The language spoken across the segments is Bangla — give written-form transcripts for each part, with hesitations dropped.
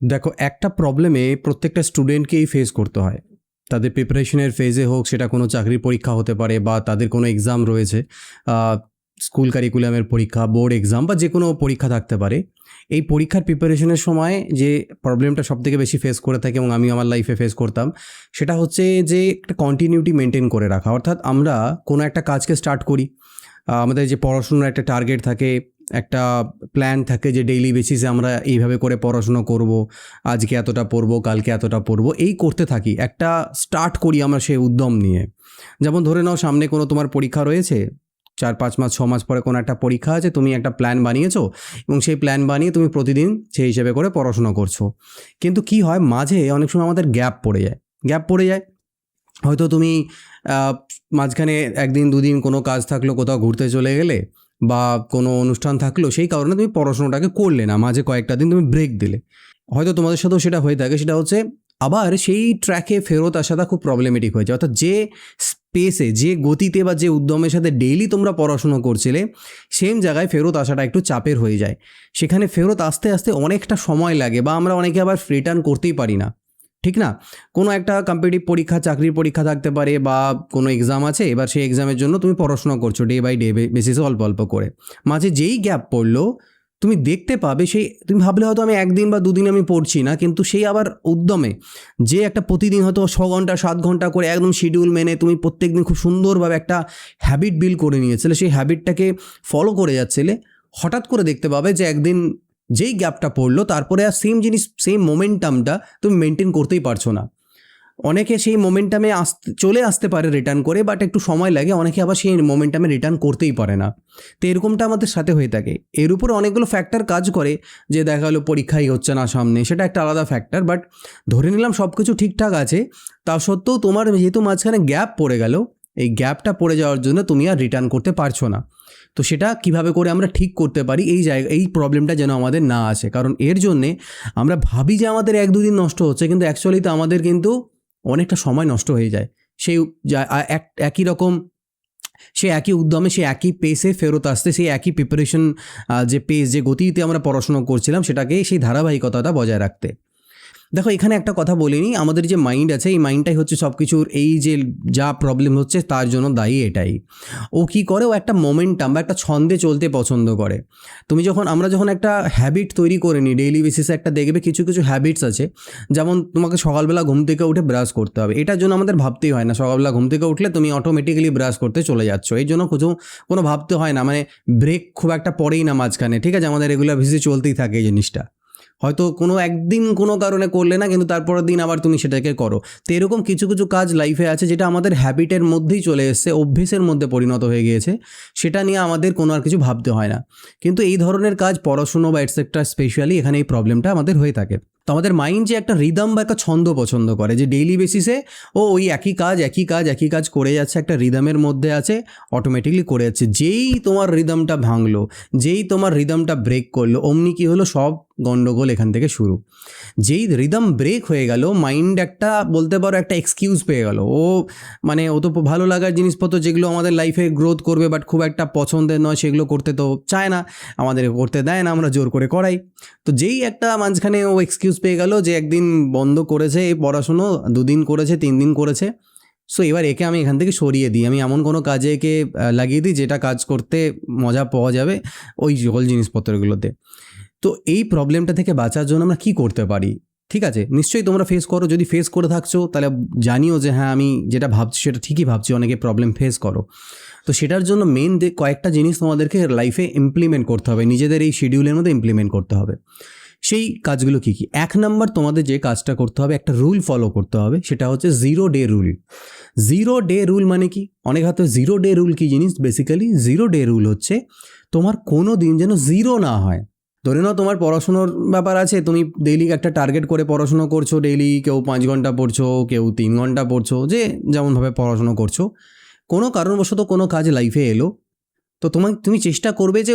দেখো, একটা প্রবলেমে প্রত্যেকটা স্টুডেন্টকেই ফেস করতে হয়। তাদের প্রিপারেশনের ফেজে হোক, সেটা কোনো চাকরির পরীক্ষা হতে পারে বা তাদের কোনো এক্সাম রয়েছে, স্কুল কারিকুলামের পরীক্ষা, বোর্ড এক্সাম বা যে কোনো পরীক্ষা থাকতে পারে। এই পরীক্ষার প্রিপারেশনের সময় যে প্রবলেমটা সবথেকে বেশি ফেস করে থাকি এবং আমি আমার লাইফে ফেস করতাম, সেটা হচ্ছে যে একটা কন্টিনিউটি মেনটেন করে রাখা। অর্থাৎ আমরা কোনো একটা কাজকে স্টার্ট করি, আমাদের যে পড়াশোনার একটা টার্গেট থাকে, একটা প্ল্যান থাকে যে ডেইলি বেসিসে আমরা এইভাবে করে পড়াশুনো করব, আজকে এতটা পড়বো, কালকে এতটা পড়বো, এই করতে থাকি। একটা স্টার্ট করি আমরা সেই উদ্যম নিয়ে। যেমন ধরে নাও, সামনে কোনো তোমার পরীক্ষা রয়েছে, 4-5 মাস 6 মাস পরে কোনো একটা পরীক্ষা আছে, তুমি একটা প্ল্যান বানিয়েছো এবং সেই প্ল্যান বানিয়ে তুমি প্রতিদিন সেই হিসেবে করে পড়াশোনা করছো। কিন্তু কি হয়, মাঝে অনেক সময় আমাদের গ্যাপ পড়ে যায়। হয়তো তুমি আহ, মাঝখানে একদিন দুদিন কোনো কাজ থাকলো, কোথাও ঘুরতে চলে গেলে বা কোনো অনুষ্ঠান থাকলো, সেই কারণে তুমি পড়াশোনাটাকে করলে না, মাঝে কয়েকটা দিন তুমি ব্রেক দিলে। হয়তো তোমাদের সাথেও সেটা হয়ে থাকে। সেটা হচ্ছে আবার সেই ট্র্যাকে ফেরত আসাটা খুব প্রবলেমেটিক হয়ে যায়। অর্থাৎ যে স্পেসে, যে গতিতে বা যে উদ্যমের সাথে ডেইলি তোমরা পড়াশুনো করছিলে, সেম জায়গায় ফেরত আসাটা একটু চাপের হয়ে যায়। সেখানে ফেরত আসতে আসতে অনেকটা সময় লাগে বা আমরা অনেকে আবার রিটার্ন করতেই পারি না, ঠিক না? কোনো একটা কম্পিটিটিভ পরীক্ষা, চাকরির পরীক্ষা থাকতে পারে বা কোনো এক্সাম আছে, এবার সেই এক্সামের জন্য তুমি পড়াশোনা করছো ডে বাই ডে বেসিসে, অল্প অল্প করে। মাঝে যেই গ্যাপ পড়লো, তুমি দেখতে পাবে সেই, তুমি ভাবলে হয়তো আমি একদিন বা দুদিন আমি পড়ছি না, কিন্তু সেই আবার উদ্যমে যে একটা প্রতিদিন হয়তো 6 ঘন্টা 7 ঘন্টা করে একদম শিডিউল মেনে তুমি প্রত্যেকদিন খুব সুন্দরভাবে একটা হ্যাবিট বিল্ড করে নিয়েছিলে, সেই হ্যাবিটটাকে ফলো করে যাচ্ছিলে, হঠাৎ করে দেখতে পাবে যে একদিন যেই গ্যাপটা পড়লো, তারপরে আর সেম জিনিস, সেম মোমেন্টামটা তুমি মেনটেন করতেই পারছো না। অনেকে সেই মোমেন্টামে চলে আসতে পারে রিটার্ন করে, বাট একটু সময় লাগে। অনেকে আবার সেই মোমেন্টামে রিটার্ন করতেই পারে না। তো এরকমটা আমাদের সাথে হয়ে থাকে। এর উপরে অনেকগুলো ফ্যাক্টর কাজ করে, যে দেখা গেলো পরীক্ষাই হচ্ছে না সামনে, সেটা একটা আলাদা ফ্যাক্টর। বাট ধরে নিলাম সব কিছু ঠিকঠাক আছে, তা সত্ত্বেও তোমার যেহেতু মাঝখানে গ্যাপ পড়ে গেল, এই গ্যাপটা পড়ে যাওয়ার জন্য তুমি আর রিটার্ন করতে পারছো না। তো সেটা কিভাবে করে আমরা ঠিক করতে পারি, এই প্রবলেমটা যেন আমাদের না আসে। কারণ এর জন্যে আমরা ভাবি যে আমাদের 1-2 দিন নষ্ট হচ্ছে, কিন্তু অ্যাকচুয়ালি তো আমাদের কিন্তু অনেকটা সময় নষ্ট হয়ে যায়। সেই একই রকম, সে একই উদ্যমে, সে একই পেসে ফেরত আসতে, সেই একই প্রিপারেশন, যে পেস, যে গতিতে আমরা পড়াশোনা করছিলাম, সেটাকে, সেই ধারাবাহিকতাটা বজায় রাখতে। দেখো, এখানে একটা কথা বলিনি, আমাদের যে মাইন্ড আছে, এই মাইন্ডটাই হচ্ছে সব কিছুর, এই যে যা প্রবলেম হচ্ছে তার জন্য দায়ী এটাই। ও কি করে, ও একটা মোমেন্টাম বা একটা ছন্দে চলতে পছন্দ করে। আমরা যখন একটা হ্যাবিট তৈরি করে নিই ডেইলি বেসিসে, একটা দেখবে কিছু কিছু হ্যাবিটস আছে, যেমন তোমাকে সকালবেলা ঘুম থেকে উঠে ব্রাশ করতে হবে। এটার জন্য আমাদের ভাবতেই হয় না, সকালবেলা ঘুম থেকে উঠলে তুমি অটোমেটিক্যালি ব্রাশ করতে চলে যাচ্ছ, এই জন্য কোনো ভাবতে হয় না। মানে ব্রেক খুব একটা পড়েই না মাঝখানে, ঠিক আছে? আমাদের রেগুলার বেসিসে চলতেই থাকে এই জিনিসটা। হয়তো কোনো একদিন কোনো কারণে করলে না, কিন্তু তারপরের দিন আবার তুমি সেটাকে করো। তো এরকম কিছু কিছু কাজ লাইফে আছে যেটা আমাদের হ্যাবিটের মধ্যেই চলে এসছে, অভ্যেসের মধ্যে পরিণত হয়ে গিয়েছে। সেটা নিয়ে আমাদের কোনো আর কিছু ভাবতে হয় না। কিন্তু এই ধরনের কাজ, পড়াশুনো বা এটসেট্রা, স্পেশালি এখানে এই প্রবলেমটা আমাদের হয়ে থাকে। তো আমাদের মাইন্ড যে একটা রিদম বা একটা ছন্দ পছন্দ করে, যে ডেইলি বেসিসে ও ওই একই কাজ করে যাচ্ছে, একটা রিদমের মধ্যে আছে, অটোমেটিকলি করে যাচ্ছে। যেই তোমার রিদমটা ভাঙলো, যেই তোমার রিদমটা ব্রেক করলো, অমনি কী হলো, সব গন্ডগোল এখান থেকে শুরু। যেই রিদম ব্রেক হয়ে গেল, মাইন্ড একটা, বলতে পারো একটা এক্সকিউজ পেয়ে গেল। ও তো ভালো লাগার জিনিসপত্র যেগুলো আমাদের লাইফে গ্রোথ করবে বাট খুব একটা পছন্দের নয়, সেগুলো করতে তো চায় না, আমাদের করতে দেয় না, আমরা জোর করে করাই। তো যেই একটা মাঝখানে ও এক্সকিউজ পেয়ে গেল যে একদিন বন্ধ করেছে এই পড়াশুনো, 2 দিন করেছে, 3 দিন করেছে, সো এবার একে আমি এখান থেকে সরিয়ে দিই, আমি এমন কোনো কাজে একে লাগিয়ে দিই যেটা কাজ করতে মজা পাওয়া যাবে ওই সকল জিনিসপত্রগুলোতে। তো এই প্রবলেমটা থেকে বাঁচার জন্য আমরা কী করতে পারি? ঠিক আছে, নিশ্চয়ই তোমরা ফেস করো। যদি ফেস করে থাকছো, তাহলে জানিও যে হ্যাঁ, আমি যেটা ভাবছি সেটা ঠিকই ভাবছি, অনেকে প্রবলেম ফেস করো। তো সেটার জন্য মেন কয়েকটা জিনিস তোমাদেরকে লাইফে ইমপ্লিমেন্ট করতে হবে, নিজেদের এই শিডিউলের মধ্যে ইমপ্লিমেন্ট করতে হবে। সেই কাজগুলো কী কী? 1 নম্বর, তোমাদের যে কাজটা করতে হবে, একটা রুল ফলো করতে হবে, সেটা হচ্ছে 0 ডে রুল। 0 ডে রুল মানে কি? অনেক হাতে 0 ডে রুল কী জিনিস? বেসিক্যালি 0 ডে রুল হচ্ছে তোমার কোনো দিন যেন জিরো না হয়। ধরে নাও তোমার পড়াশুনোর ব্যাপার আছে, তুমি ডেইলি একটা টার্গেট করে পড়াশুনো করছো, ডেইলি কেউ 5 ঘন্টা পড়ছো, কেউ 3 ঘন্টা পড়ছো, যে যেমনভাবে পড়াশুনো করছো। কোনো কারণবশত কোনো কাজ লাইফে এলো, তো তুমি চেষ্টা করবে যে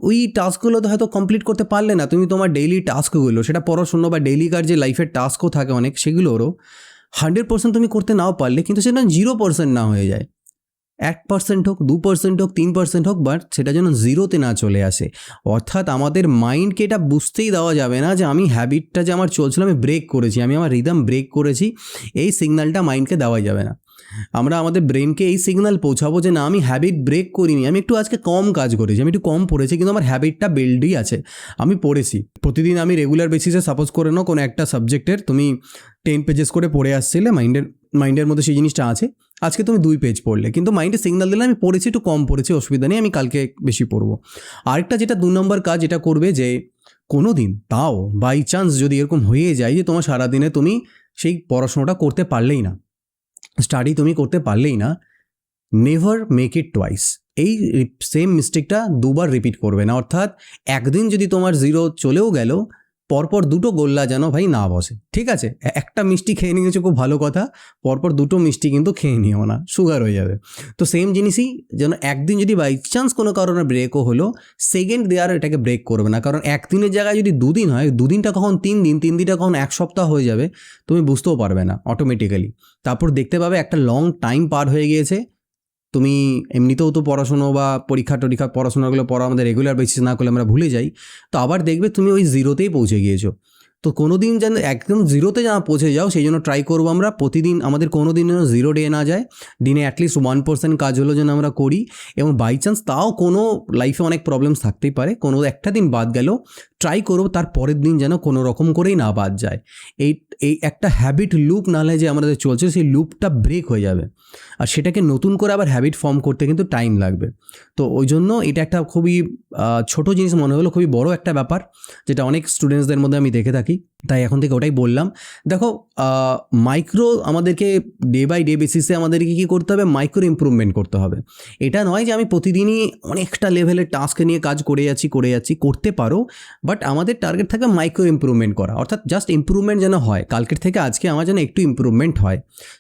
ওই টাস্কগুলো তো হয়তো কমপ্লিট করতে পারলে না, তুমি তোমার ডেইলি টাস্কগুলো, সেটা পড়াশুনো বা ডেইলিকার যে লাইফের টাস্কও থাকে অনেক, সেগুলোরও 100% তুমি করতে নাও পারলে, কিন্তু সেটা 0% না হয়ে যায়। 1% হোক, 2% হোক, 3% হোক, বাট সেটা যেন জিরোতে না চলে আসে। অর্থাৎ আমাদের মাইন্ডকে এটা বুঝতেই দেওয়া যাবে না যে আমি হ্যাবিটটা যে আমার চলছিল আমি ব্রেক করেছি, আমি আমার রিদম ব্রেক করেছি, এই সিগন্যালটা মাইন্ডকে দেওয়া যাবে না। আমরা আমাদের ব্রেনকে এই সিগন্যাল পৌঁছাবো যে না, আমি হ্যাবিট ব্রেক করিনি, আমি একটু আজকে কম কাজ করেছি, আমি একটু কম পড়েছি, কিন্তু আমার হ্যাবিটটা বিল্ডই আছে, আমি পড়েছি। প্রতিদিন আমি রেগুলার বেসিসে সাপোজ করে নাও কোনো একটা সাবজেক্টের তুমি 10 পেজেস করে পড়ে আসছিলে, মাইন্ডের মধ্যে সেই জিনিসটা আছে, আজকে তুমি 2 পেজ পড়লে, কিন্তু মাইন্ডে সিগন্যাল দিলে আমি পড়েছি, একটু কম পড়েছি, অসুবিধা নেই, আমি কালকে বেশি পড়বো। আরেকটা যেটা 2 নম্বর কাজ, এটা করবে যে কোনো দিন তাও বাই চান্স যদি এরকম হয়ে যায় যে তোমার সারাদিনে তুমি সেই পড়াশোনাটা করতে পারলেই না, স্টাডি তুমি করতে পারলেই না, নেভার মেক ইট টুয়াইস। এই সেম মিস্টেকটা দুবার রিপিট করবে না। অর্থাৎ একদিন যদি তোমার জিরো চলেও গেল, পরপর দুটো গোল্লা যেন ভাই না বসে, ঠিক আছে? একটা মিষ্টি খেয়ে নিয়েছো খুব ভালো কথা, পরপর দুটো মিষ্টি কিন্তু খেয়ে নিও না, সুগার হয়ে যাবে। তো সেম জিনিসই যেন একদিন যদি বাই চান্স কোনো কারণে ব্রেকও হলো, সেকেন্ড ডে আর এটাকে ব্রেক করবে না। কারণ একদিনের জায়গায় যদি 2 দিন হয়, 2 দিনটা কখন 3 দিন, 3 দিনটা কখন 1 সপ্তাহ হয়ে যাবে, তুমি বুঝতেও পারবে না অটোমেটিক্যালি। তারপর দেখতে পাবে একটা লং টাইম পার হয়ে গিয়েছে, তুমি এমনিতেও তো পড়াশুনো বা পরীক্ষা পড়াশোনাগুলো পড়া আমাদের রেগুলার বেসিস না করলে আমরা ভুলে যাই, তো আবার দেখবে তুমি ওই জিরোতেই পৌঁছে গিয়েছো। তো কোনো দিন যেন একদম জিরোতে যেন পৌঁছে যাও, সেই জন্য ট্রাই করবো আমরা প্রতিদিন, আমাদের কোনো দিন যেন জিরো ডে না যায়, দিনে অ্যাটলিস্ট 1% কাজ হলো যেন আমরা করি। এবং বাই চান্স তাও কোনো লাইফে অনেক প্রবলেমস থাকতেই পারে, কোনো একটা দিন বাদ গেল, ট্রাই করবো তার পরের দিন যেন কোনো রকম করেই না বাদ যায়। এই এই একটা হ্যাবিট লুপ নালে যে আমাদের চলছে, সেই লুপটা ব্রেক হয়ে যাবে, আর সেটাকে নতুন করে আবার হ্যাবিট ফর্ম করতে কিন্তু টাইম লাগবে। তো ওই জন্য এটা একটা খুবই ছোটো জিনিস মনে হলো, খুবই বড় একটা ব্যাপার, যেটা অনেক স্টুডেন্টসদের মধ্যে আমি দেখে থাকি, তাই এখন থেকে ওটাই বললাম। দেখো, মাইক্রো আমাদেরকে ডে বাই ডে বেসিসে আমাদেরকে কী করতে হবে, মাইক্রো ইমপ্রুভমেন্ট করতে হবে। এটা নয় যে আমি প্রতিদিনই অনেকটা লেভেলের টাস্ক নিয়ে কাজ করে যাচ্ছি, করতে পারো, বাট আমাদের টার্গেট থাকে মাইক্রো ইমপ্রুভমেন্ট করা। অর্থাৎ জাস্ট ইমপ্রুভমেন্ট যেন হয়, কালকের থেকে আজকে আমার যেন একটু ইমপ্রুভমেন্ট হয়।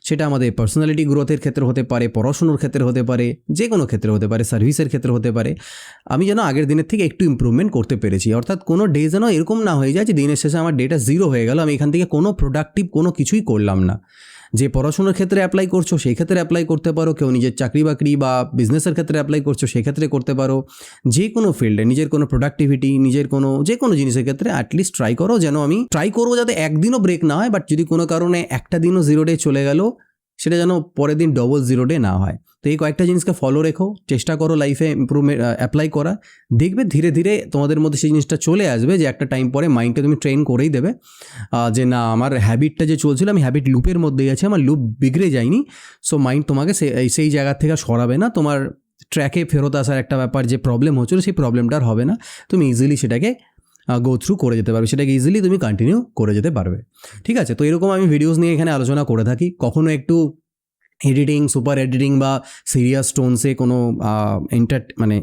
সেটা আমাদের পার্সোনালিটি গ্রোথের ক্ষেত্রে হতে পারে, পড়াশুনোর ক্ষেত্রে হতে পারে, যে কোনো ক্ষেত্রে হতে পারে, সার্ভিসের ক্ষেত্রে হতে পারে। আমি যেন আগের দিনের থেকে একটু ইমপ্রুভমেন্ট করতে পেরেছি। অর্থাৎ কোনো ডে যেন এরকম না হয়ে যায় যে দিনের শেষে আমার ডেটা জিরো হয়ে গেল, আমি এখান থেকে কোনো প্রোডাক্টিভ কোনো কিছুই করলাম না। যে পড়াশোনার ক্ষেত্রে অ্যাপ্লাই করছো সেই ক্ষেত্রে অ্যাপ্লাই করতে পারো, কেউ নিজের চাকরি বাকরি বা বিজনেসের ক্ষেত্রে অ্যাপ্লাই করছো সেই ক্ষেত্রে করতে পারো, যে কোনো ফিল্ডে নিজের কোনো প্রোডাক্টিভিটি, নিজের কোনো যে কোনো জিনিসের ক্ষেত্রে অ্যাটলিস্ট ট্রাই করো। যেন আমি ট্রাই করবো যাতে একদিনও ব্রেক না হয়, বাট যদি কোনো কারণে একটা দিনও জিরো ডে চলে গেল, সেটা যেন পরের দিন ডবল জিরো ডে না হয়। তো এই কয়েকটা জিনিসকে ফলো রেখো, চেষ্টা করো লাইফে ইমপ্রুভমেন্ট অ্যাপ্লাই করা, দেখবে ধীরে ধীরে তোমাদের মধ্যে সেই জিনিসটা চলে আসবে যে একটা টাইম পরে মাইন্ডকে তুমি ট্রেন করেই দেবে যে না, আমার হ্যাবিটটা যে চলছিল, আমি হ্যাবিট লুপের মধ্যেই আছি, আমার লুপ বিগড়ে যায়নি। সো মাইন্ড তোমাকে সেই জায়গার থেকে সরাবে না, তোমার ট্র্যাকে ফেরত আসার একটা ব্যাপার যে প্রবলেম হচ্ছিলো সেই প্রবলেমটা আর হবে না, তুমি ইজিলি সেটাকে গো থ্রু করে যেতে পারবে, সেটাকে ইজিলি তুমি কন্টিনিউ করে যেতে পারবে। ঠিক আছে? তো এরকম আমি ভিডিওস নিয়ে এখানে আলোচনা করে থাকি, কখনো একটু এডিটিং, সুপার এডিটিং বা সিরিয়াস টোনসে কোনো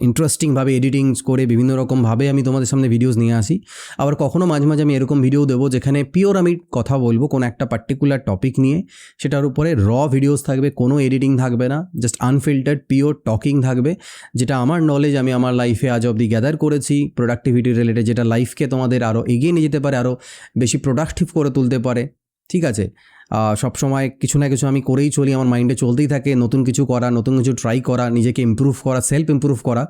ইন্টারেস্টিংভাবে এডিটিং করে বিভিন্ন রকমভাবে আমি তোমাদের সামনে ভিডিওস নিয়ে আসি। আবার কখনো মাঝে মাঝে আমি এরকম ভিডিও দেবো যেখানে পিওর আমি কথা বলবো কোনো একটা পার্টিকুলার টপিক নিয়ে, সেটার উপরে ভিডিওস থাকবে, কোনো এডিটিং থাকবে না, জাস্ট আনফিল্টার্ড পিওর টকিং থাকবে, যেটা আমার নলেজ আমি আমার লাইফে আজ অবধি গ্যাদার করেছি প্রোডাক্টিভিটি রিলেটেড, যেটা লাইফকে তোমাদের আরও এগিয়ে নিয়ে যেতে পারে, আরও বেশি প্রোডাক্টিভ করে তুলতে পারে। ঠিক আছে? সবসময় কিছু না কিছু আমি করেই চলি, আমার মাইন্ডে চলতেই থাকে নতুন কিছু করা, নতুন কিছু ট্রাই করা, নিজেকে ইমপ্রুভ করা, সেলফ ইমপ্রুভ করা।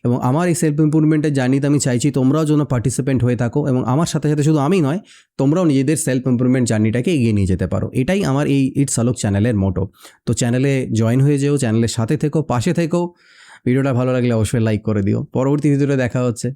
এবং আমার এই সেলফ ইমপ্রুভমেন্টের জার্নিতে আমি চাইছি তোমরাও যেন পার্টিসিপেন্ট হয়ে থাকো, এবং আমার সাথে সাথে শুধু আমি নয়, তোমরাও নিজেদের সেলফ ইমপ্রুভমেন্ট জার্নিটাকে এগিয়ে নিয়ে যেতে পারো। এটাই আমার এই ইটস আলোক চ্যানেলের মোটো। তো চ্যানেলে জয়েন হয়ে যেও, চ্যানেলের সাথে থেকো, পাশে থেকো। ভিডিওটা ভালো লাগলে অবশ্যই লাইক করে দিও। পরবর্তী ভিডিওতে দেখা হচ্ছে।